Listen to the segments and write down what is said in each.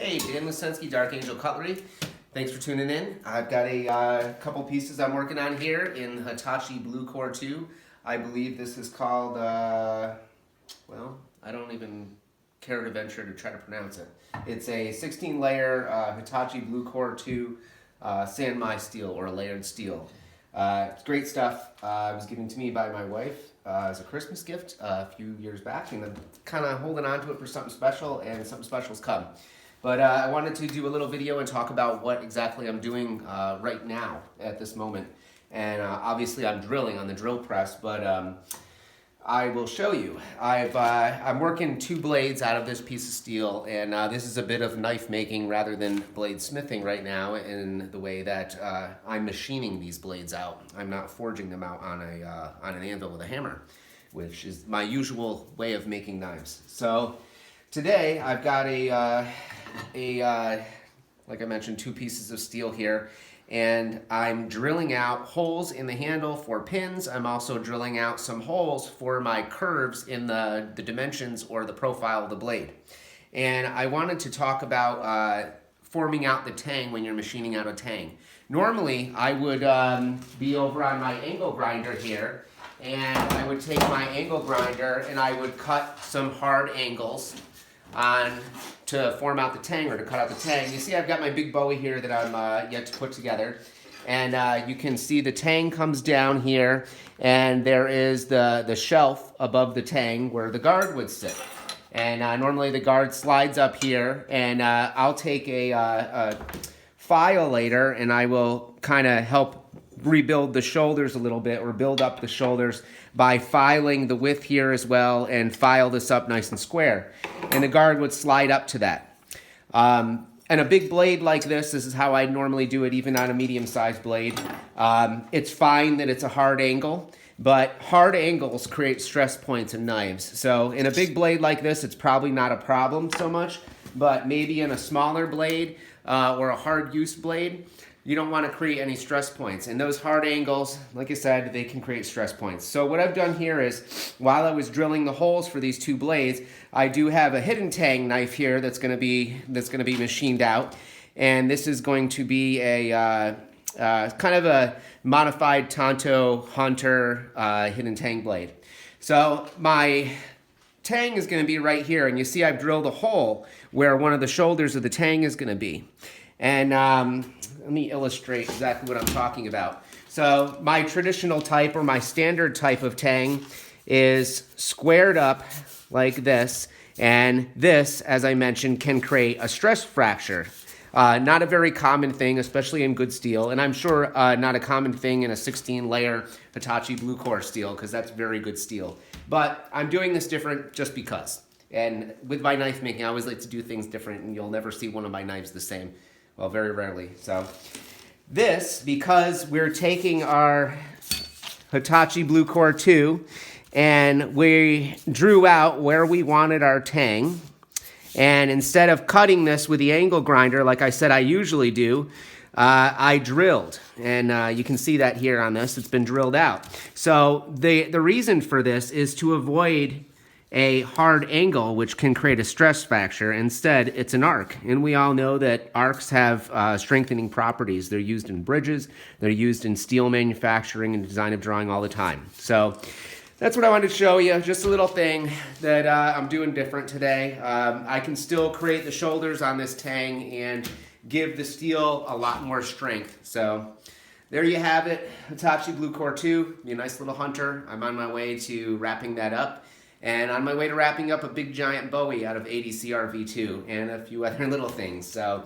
Hey, Dan Lisensky, Dark Angel Cutlery. Thanks for tuning in. I've got a couple pieces I'm working on here in Hitachi Blue Core 2. I believe this is called, well, I don't even care to venture to try to pronounce it. It's a 16-layer Hitachi Blue Core 2 Sanmai steel or layered steel. It's great stuff. It was given to me by my wife as a Christmas gift a few years back, and I'm kind of holding on to it for something special, and something special's come. But I wanted to do a little video and talk about what exactly I'm doing right now at this moment. And obviously I'm drilling on the drill press, but I will show you. I'm working two blades out of this piece of steel, and this is a bit of knife making rather than blade smithing right now in the way that I'm machining these blades out. I'm not forging them out on an anvil with a hammer, which is my usual way of making knives. So today I've got like I mentioned, two pieces of steel here, and I'm drilling out holes in the handle for pins. I'm also drilling out some holes for my curves in the dimensions or the profile of the blade. And I wanted to talk about forming out the tang when you're machining out a tang. Normally, I would be over on my angle grinder here, and I would take my angle grinder and I would cut some hard angles to form out the tang, or to cut out the tang. You see I've got my big bowie here that I'm yet to put together, and you can see the tang comes down here, and there is the shelf above the tang where the guard would sit. And normally the guard slides up here, and I'll take a file later and I will kind of help rebuild the shoulders a little bit, or build up the shoulders by filing the width here as well, and file this up nice and square. And the guard would slide up to that. And a big blade like this is how I normally do it, even on a medium-sized blade. It's fine that it's a hard angle, but hard angles create stress points in knives. So in a big blade like this, it's probably not a problem so much, but maybe in a smaller blade or a hard use blade, you don't want to create any stress points. And those hard angles, like I said, they can create stress points. So what I've done here is, while I was drilling the holes for these two blades, I do have a hidden tang knife here that's going to be machined out. And this is going to be a kind of a modified Tonto Hunter hidden tang blade. So my tang is going to be right here, and you see I've drilled a hole where one of the shoulders of the tang is going to be. And let me illustrate exactly what I'm talking about. So my traditional type, or my standard type of tang, is squared up like this, and this, as I mentioned, can create a stress fracture. Not a very common thing, especially in good steel, and I'm sure not a common thing in a 16-layer Hitachi Blue Core steel, because that's very good steel. But I'm doing this different just because. And with my knife making, I always like to do things different, and you'll never see one of my knives the same. Well, very rarely. So this, because we're taking our Hitachi Blue Core 2, and we drew out where we wanted our tang, and instead of cutting this with the angle grinder like I said I usually do, I drilled, and you can see that here on this. It's been drilled out. So the reason for this is to avoid a hard angle, which can create a stress fracture. Instead, it's an arc, and we all know that arcs have strengthening properties. They're used in bridges, they're used in steel manufacturing and design of drawing all the time. So that's what I wanted to show you, just a little thing that I'm doing different today. I can still create the shoulders on this tang and give the steel a lot more strength. So there you have it, Hitachi Blue Core 2, be a nice little hunter. I'm on my way to wrapping that up, and on my way to wrapping up a big giant bowie out of 80 CRV2 and a few other little things. So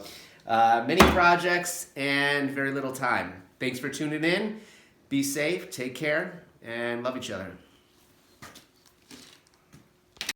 many projects and very little time. Thanks for tuning in. Be safe, take care, and love each other.